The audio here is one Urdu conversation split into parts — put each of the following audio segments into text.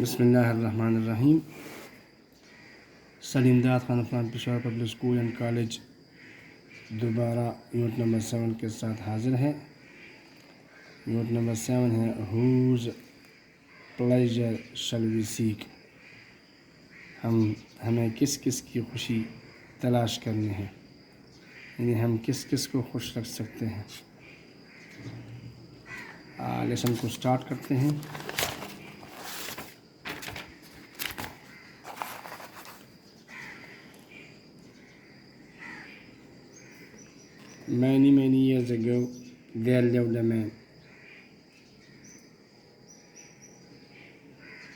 بسم اللہ الرحمن الرحیم۔ سلیم Dad Khan Afghan Peshawar public school and college دوبارہ یونٹ نمبر 7 کے ساتھ حاضر ہے۔ یونٹ نمبر 7 ہے ہوز پلیجر شل وی سیک، ہمیں کس کس کی خوشی تلاش کرنی ہے، یعنی ہم کس کس کو خوش رکھ سکتے ہیں۔ لیسن کو سٹارٹ کرتے ہیں۔ Many years ago, there lived a man.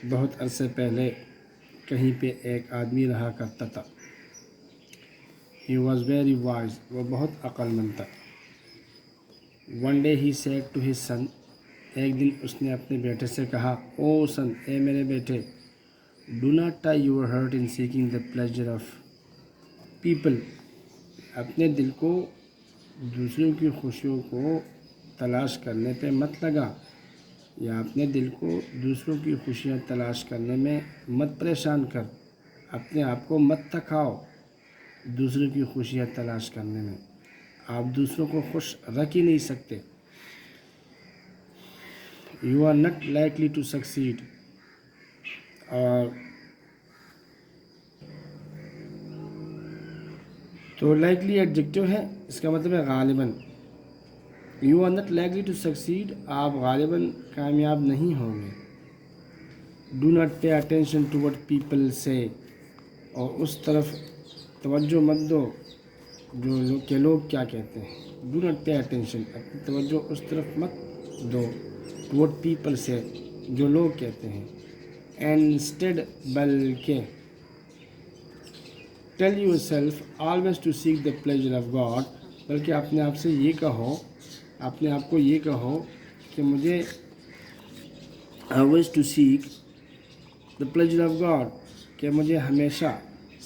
بہت عرصے پہلے کہیں پہ ایک آدمی رہا کرتا تھا۔ He was very wise. وہ بہت عقل مند تھا۔ One day he said to his son. ایک دن اس نے اپنے بیٹے سے کہا، او سن، اے میرے بیٹے، do not tie your heart in seeking the pleasure of people. اپنے دل کو دوسروں کی خوشیوں کو تلاش کرنے پہ مت لگا، یا اپنے دل کو دوسروں کی خوشیاں تلاش کرنے میں مت پریشان کر، اپنے آپ کو مت تھکاؤ دوسروں کی خوشیاں تلاش کرنے میں۔ آپ دوسروں کو خوش رکھ ہی نہیں سکتے۔ You are not likely to succeed. اور تو لائکلی ایڈجیکٹو ہے، اس کا مطلب ہے غالباً۔ You are not likely to succeed. آپ غالباً کامیاب نہیں ہوں گے۔ Do not pay attention to what people say. اور اس طرف توجہ مت دو کہ لوگ کیا کہتے ہیں۔ Do not pay attention. اپنی توجہ اس طرف مت دو to what people say، جو لوگ کہتے ہیں۔ Instead، بلکہ tell yourself always to seek the pleasure of God. بلکہ اپنے آپ سے یہ کہو، اپنے آپ کو یہ کہو کہ مجھے always to seek the pleasure of God، کہ مجھے ہمیشہ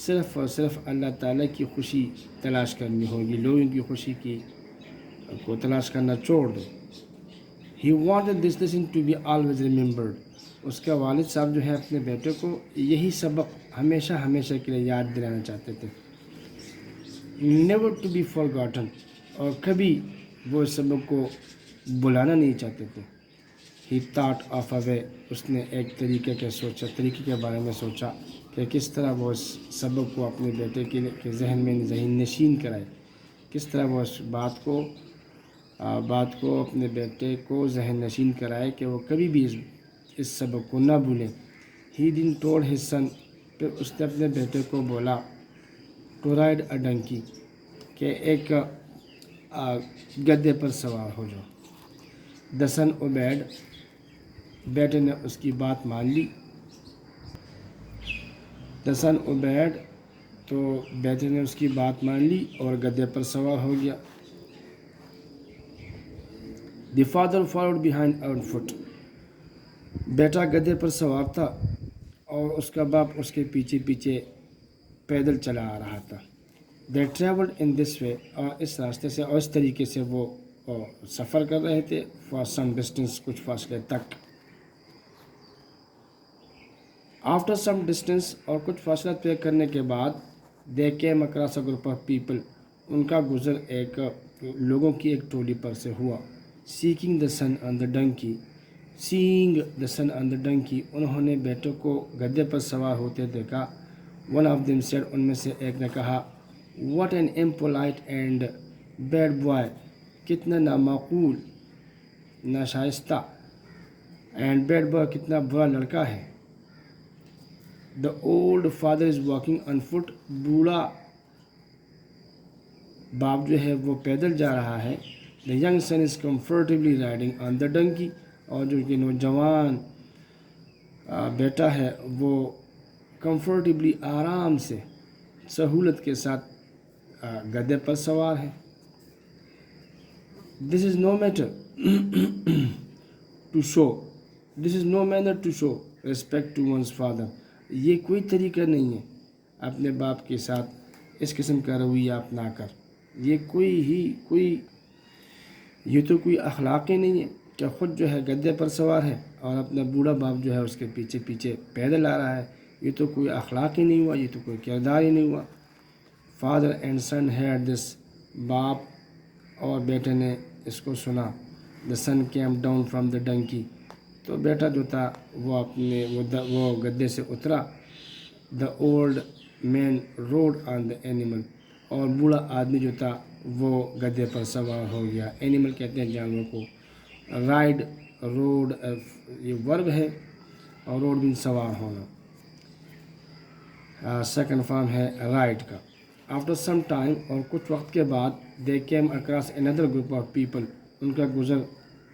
صرف اور صرف اللہ تعالیٰ کی خوشی تلاش کرنی ہوگی، لوگوں کی خوشی کو تلاش کرنا چھوڑ دو۔ He wanted this lesson to be always remembered. اس کا والد صاحب جو ہے اپنے بیٹے کو یہی سبق ہمیشہ کے لیے یاد دلانا چاہتے تھے۔ Never to be forgotten. اور کبھی وہ اس سبق کو بلانا نہیں چاہتے تھے۔ He thought of a way. اس نے ایک طریقے کے بارے میں سوچا کہ کس طرح وہ اس سبق کو اپنے بیٹے کے ذہن میں ذہن نشین کرائے، کس طرح وہ اس بات کو اپنے بیٹے کو ذہن نشین کرائے کہ وہ کبھی بھی اس سبق کو نہ بھولیں۔ He then told his son. پھر اس نے اپنے بیٹے کو بولا to ride a donkey، کہ ایک گدھے پر سوار ہو جاؤ۔ The son obeyed. بیٹے نے اس کی بات مان لی۔ The son obeyed. تو بیٹے نے اس کی بات مان لی اور گدھے پر سوار ہو گیا۔ The father followed behind on foot. بیٹا گدھے پر سوار تھا اور اس کا باپ اس کے پیچھے پیدل چلا آ رہا تھا۔ They traveled in this way. اور اس راستے سے اور اس طریقے سے وہ سفر کر رہے تھے for some distance، کچھ فاصلے تک۔ After some distance، اور کچھ فاصلہ طے کرنے کے بعد they came across a group of people. ان کا گزر لوگوں کی ایک ٹولی پر سے ہوا۔ Seeing the son on the donkey. انہوں نے بیٹے کو گدھے پر سوار ہوتے دیکھا۔ One of them said. ان میں سے ایک نے کہا، What an impolite and bad boy. کتنا نامعقول، ناشائستہ، and bad boy، کتنا برا لڑکا ہے۔ The old father is walking on foot. بوڑھا باپ جو ہے وہ پیدل جا رہا ہے۔ The young son is comfortably riding on the donkey. اور جو کہ نوجوان بیٹا ہے وہ کمفرٹیبلی، آرام سے، سہولت کے ساتھ گدھے پر سوار ہے۔ This is no manner to show respect to one's father. یہ کوئی طریقہ نہیں ہے اپنے باپ کے ساتھ اس قسم کا رویہ اپنا کر۔ یہ تو کوئی اخلاق ہی نہیں ہے کہ خود جو ہے گدھے پر سوار ہے اور اپنا بوڑھا باپ جو ہے اس کے پیچھے پیچھے پیدل آ رہا ہے. یہ تو کوئی اخلاق ہی نہیں ہوا, یہ تو کوئی کردار ہی نہیں ہوا. Father and son heard this, باپ اور بیٹے نے اس کو سنا. The son came down from the donkey, تو بیٹا جو تھا وہ اپنے وہ گدے سے اترا. The old man rode on the animal, اور بوڑھا آدمی جو تھا وہ گدے پر سوار ہو گیا. اینیمل کہتے ہیں جانور کو. رائڈ, روڈ یہ ورب ہے, اور روڈ بھی سوار ہونا. سیکنڈ فارم ہے رائڈ کا. آفٹر سم ٹائم, اور کچھ وقت کے بعد, they came across another group of people, ان کا گزر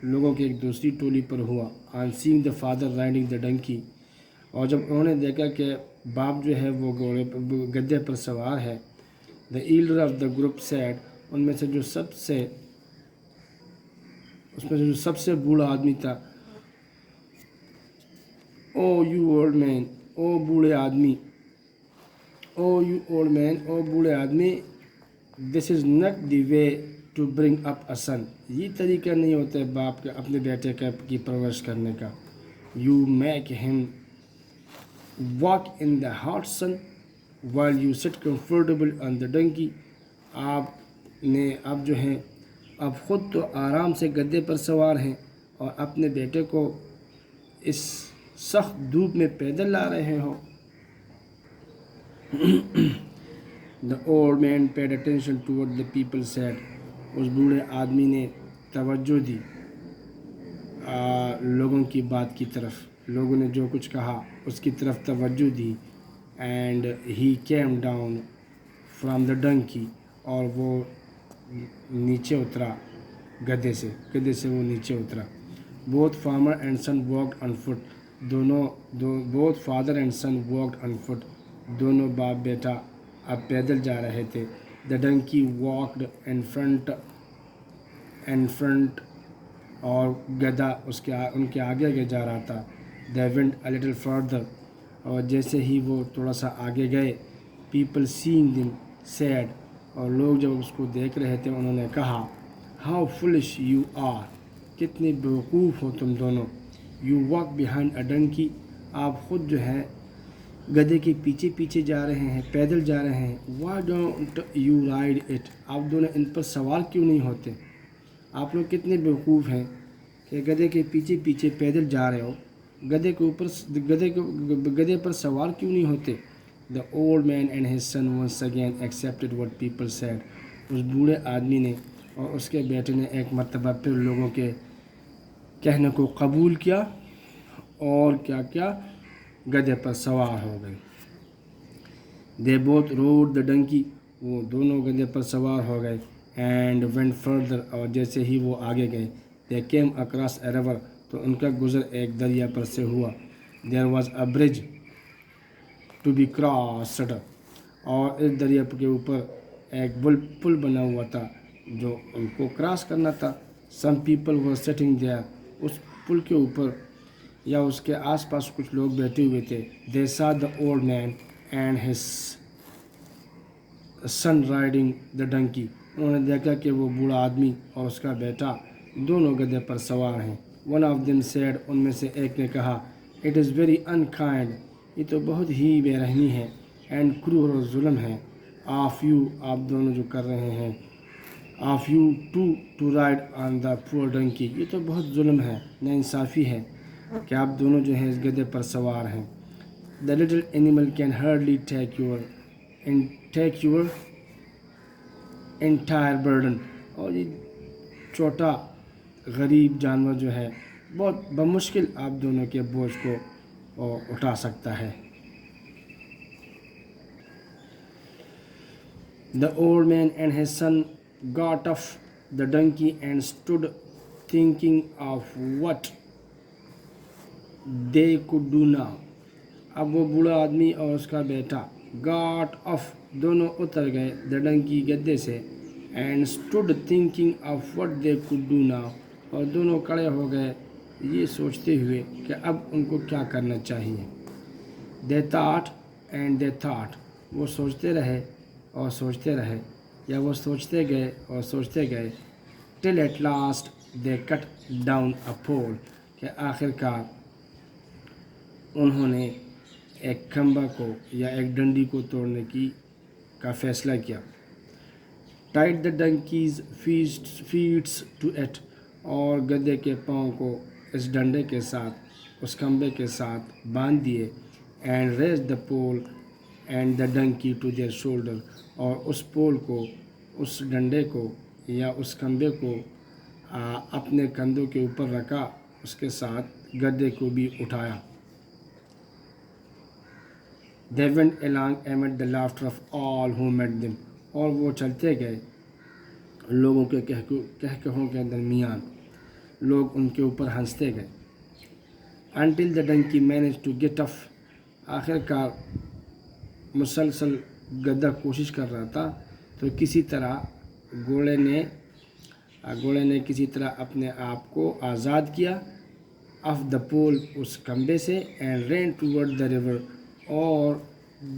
لوگوں کی ایک دوسری ٹولی پر ہوا. On seeing the father riding the donkey, اور جب انہوں نے دیکھا کہ باپ جو ہے وہ گدے پر سوار ہے. The elder of the group said, ان میں سے جو سب سے بوڑھا آدمی تھا, او یو اولڈ مین, او بوڑھے آدمی, او یو اولڈ مین, او بوڑھے آدمی, دس is not the way to bring اپ اے سن, یہ طریقہ نہیں ہوتا ہے باپ کے اپنے بیٹے کی پرورش کرنے کا. You make him walk in the hot sun while you sit comfortable on the donkey, آپ جو ہیں اب خود تو آرام سے گدے پر سوار ہیں اور اپنے بیٹے کو اس سخت دھوپ میں پیدل لا رہے ہو. The old man paid attention toward the people said, اس بوڑھے آدمی نے توجہ دی لوگوں کی بات کی طرف, لوگوں نے جو کچھ کہا اس کی طرف توجہ دی. And he came down from the donkey, اور وہ نیچے اترا گدے سے وہ نیچے اترا. Both farmer and son walked on foot, both father and son walked on foot, دونوں باپ بیٹا اب پیدل جا رہے تھے. The donkey walked in front, اور گدھا ان کے آگے جا رہا تھا. They went a little further, اور جیسے ہی وہ تھوڑا سا آگے گئے, پیپل سینگ دم سیڈ, اور لوگ جب اس کو دیکھ رہے تھے انہوں نے کہا, ہاؤ فلش یو آر, کتنے بیوقوف ہو تم دونوں. You walk behind a donkey, آپ خود جو ہے گدھے کے پیچھے پیچھے جا رہے ہیں, پیدل جا رہے ہیں. Why don't you ride it, آپ دونوں ان پر سوار کیوں نہیں ہوتے. آپ لوگ کتنے بیوقوف ہیں کہ گدھے کے پیچھے پیچھے پیدل جا رہے ہو, گدھے پر سوار کیوں نہیں ہوتے. The old man and his son once again accepted what people said, اس بوڑھے آدمی نے اور اس کے بیٹے نے ایک مرتبہ پھر لوگوں کے کہنے کو قبول کیا, اور کیا گدھے پر سوار ہو گئے. They both road the donkey, وہ دونوں گدھے پر سوار ہو گئے. اینڈ وینٹ فردر, اور جیسے ہی وہ آگے گئے, they came across a river, تو ان کا گزر ایک دریا پر سے ہوا. There was a bridge to be crossed, اور اس دریا کے اوپر ایک پل بنا ہوا تھا جو ان کو کراس کرنا تھا. Some people were sitting there, اس پل کے اوپر یا اس کے آس پاس کچھ لوگ بیٹھے ہوئے تھے. They saw the old man and his son riding the donkey, انہوں نے دیکھا کہ وہ بوڑھا آدمی اور اس کا بیٹا دونوں گدھے پر سوار ہیں. ون آف دم سیڈ, ان میں سے ایک نے کہا, اٹ از ویری انکائنڈ, یہ تو بہت ہی بے رحمی ہے. اینڈ کرور, اور ظلم ہے. آف یو, آپ دونوں جو کر رہے ہیں, of you to ride on the poor donkey, یہ تو بہت ظلم ہے, ناانصافی ہے کہ آپ دونوں جو ہیں اس گدھے پر سوار ہیں. The little animal can hardly take your entire burden, اور یہ چھوٹا غریب جانور جو ہے بہت بمشکل آپ دونوں کے بوجھ کو اٹھا سکتا ہے. The old man and his son got off the donkey and stood thinking of what they could do now. اب وہ بوڑھا آدمی اور اس کا بیٹا got off, دونوں اتر گئے the donkey گدے سے, and stood thinking of what they could do now, اور دونوں کھڑے ہو گئے یہ سوچتے ہوئے کہ اب ان کو کیا کرنا چاہیے. They thought and they thought, وہ سوچتے رہے اور سوچتے رہے, یا وہ سوچتے گئے اور سوچتے گئے. till at last they cut down a pole, کہ آخر کار انہوں نے ایک کھمبا کو یا ایک ڈنڈی کو توڑنے کا فیصلہ کیا. Tied the donkey's feet to it, اور گدھے کے پاؤں کو اس ڈنڈے کے ساتھ، اس کھمبے کے ساتھ باندھ دیے. And raised the pole and the donkey to their shoulder, اور اس پول کو، اس ڈنڈے کو یا اس کھمبے کو اپنے کندھوں کے اوپر رکھا، اس کے ساتھ گدھے کو بھی اٹھایا. They went along amid the laughter of all who met them، اور وہ چلتے گئے لوگوں کے کہکہوں کے درمیان، لوگ ان کے اوپر ہنستے گئے. Until the donkey managed to get off، آخر کار مسلسل گدھا کوشش کر رہا تھا تو کسی طرح گھوڑے نے کسی طرح اپنے آپ کو آزاد کیا. آف دا پول، اس کھمبے سے. And ran toward the river, اور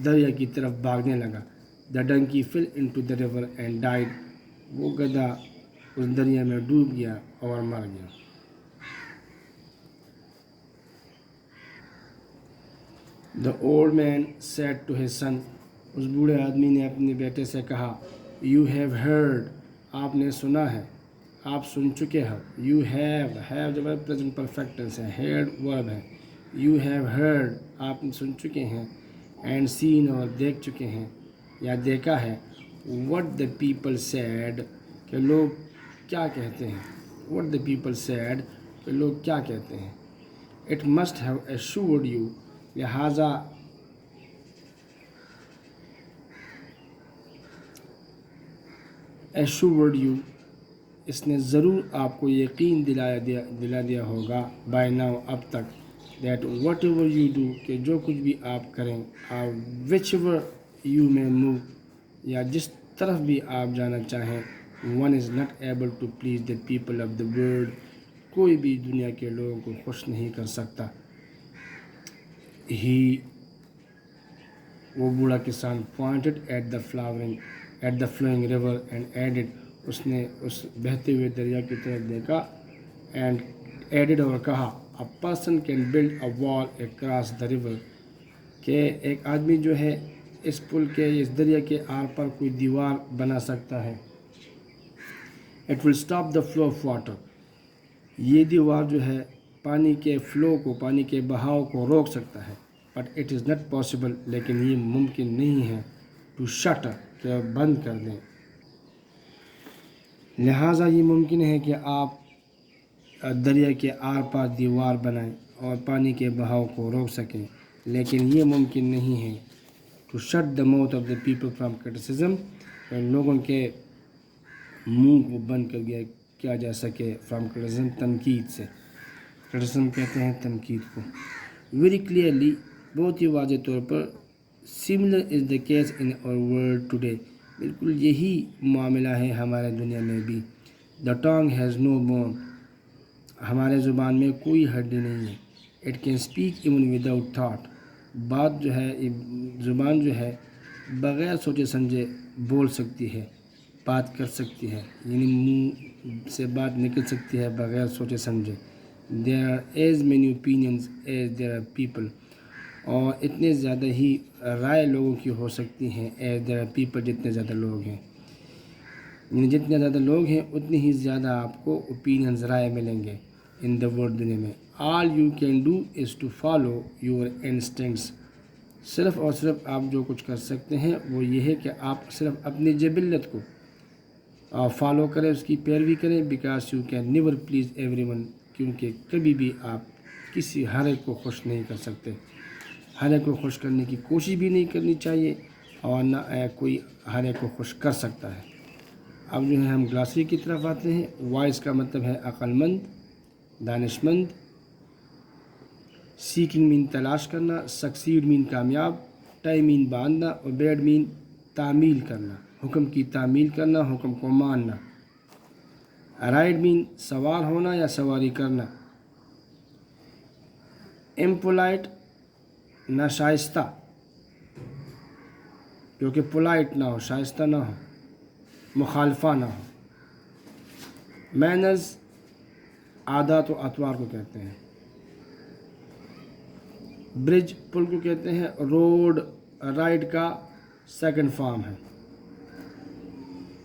دریا کی طرف بھاگنے لگا. The donkey fell into the river and died, وہ گدھا اس دریا میں ڈوب گیا اور مر گیا. The old man said to his son, اس بوڑھے آدمی نے اپنے بیٹے سے کہا. یو ہیو ہرڈ، آپ نے سنا ہے، آپ سن چکے ہو. یو ہیو جو ہے پریزنٹ پرفیکٹ ٹینس ہے، ہیڈ ورب ہے. یو ہیو ہرڈ، آپ سن چکے ہیں. اینڈ سین، اور دیکھ چکے ہیں یا دیکھا ہے. وٹ دا پیپل سیڈ، کہ لوگ کیا کہتے ہیں. وٹ دا پیپل سیڈ، کہ لوگ کیا کہتے ہیں. It must have assured you, لہٰذا ایشورڈ یو، اس نے ضرور آپ کو یقین دلا دیا ہوگا. بائی ناؤ، اب تک. That whatever you do, کہ جو کچھ بھی آپ کریں. Whichever you may move, یا جس طرف بھی آپ جانا چاہیں. One is not able to please the people of the world, کوئی بھی دنیا کے لوگوں کو خوش نہیں کر سکتا. وہ بوڑھا کسان pointed at the flowing river and added, اس نے اس بہتے ہوئے دریا کی طرف دیکھا. اینڈ ایڈڈ، اور کہا. A person can build a wall across the river، کہ ایک آدمی جو ہے اس پل کے، اس دریا کے آر پر کوئی دیوار بنا سکتا ہے. It will stop the flow of water، یہ دیوار جو ہے پانی کے فلو کو، پانی کے بہاؤ کو روک سکتا ہے. But it is not possible، لیکن یہ ممکن نہیں ہے. To shut، کہ بند کر دیں. لہٰذا یہ ممکن ہے کہ آپ دریا کے آر پار دیوار بنائیں اور پانی کے بہاؤ کو روک سکیں، لیکن یہ ممکن نہیں ہے. To shut the mouth of the people from criticism, لوگوں کے منہ کو بند کیا جا سکے. فرام کرٹیسزم، تنقید سے. کرٹیسزم کہتے ہیں تنقید کو. ویری کلیئرلی، بہت ہی واضح طور پر. سملر از دا کیس ان اور ورلڈ ٹوڈے، بالکل یہی معاملہ ہے ہمارے دنیا میں بھی. دا ٹانگ ہیز نو بون، ہمارے زبان میں کوئی ہڈی نہیں ہے. It can speak even without thought, بات جو ہے، زبان جو ہے بغیر سوچے سمجھے بول سکتی ہے، بات کر سکتی ہے، یعنی منہ سے بات نکل سکتی ہے بغیر سوچے سمجھے. There are as many opinions as there are people, اور اتنے زیادہ ہی رائے لوگوں کی ہو سکتی ہیں ایز دیر آر پیپل، جتنے زیادہ لوگ ہیں. یعنی جتنے زیادہ لوگ ہیں اتنی ہی زیادہ آپ کو اوپینینز، رائے ملیں گے ان دا ورلڈ، دنیا میں. All you can do is to follow your instincts, صرف اور صرف آپ جو کچھ کر سکتے ہیں وہ یہ ہے کہ آپ صرف اپنی جبلت کو فالو کریں، اس کی پیروی کریں. Because you can never please every one, کیونکہ کبھی بھی آپ کسی ہر ایک کو خوش نہیں کر سکتے. ہر ایک کو خوش کرنے کی کوشش بھی نہیں کرنی چاہیے، اور نہ کوئی ہر ایک کو خوش کر سکتا ہے. اب جو ہے ہم گلاسری کی طرف آتے ہیں. وائس کا مطلب ہے عقل مند، دانشمند. سیکنگ مین تلاش کرنا. سکسیڈ مین کامیاب. ٹائی مین باندھنا. اور بیڈ مین تعمیل کرنا، حکم کی تعمیل کرنا، حکم کو ماننا. رائڈ مین سوار ہونا یا سواری کرنا. امپولائٹ ناشائستہ، جو کہ پولائٹ نہ ہو، شائستہ نہ ہو، مخالفہ نہ ہو. مینرز عادات و اطوار کو کہتے ہیں. برج پل کو کہتے ہیں روڈ رائڈ کا سیکنڈ فارم ہے،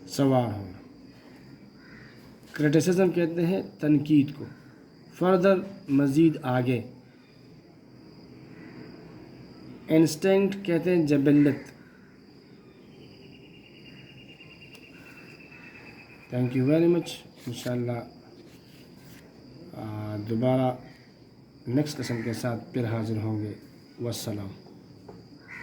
سوار ہونا۔ کرٹیسزم کہتے ہیں تنقید کو، فردر مزید آگے۔ انسٹنکٹ کہتے ہیں جبلت۔ تھینک یو ویری مچ، انشاءاللہ دوبارہ نیکسٹ لیسن کے ساتھ پھر حاضر ہوں گے۔ والسلام۔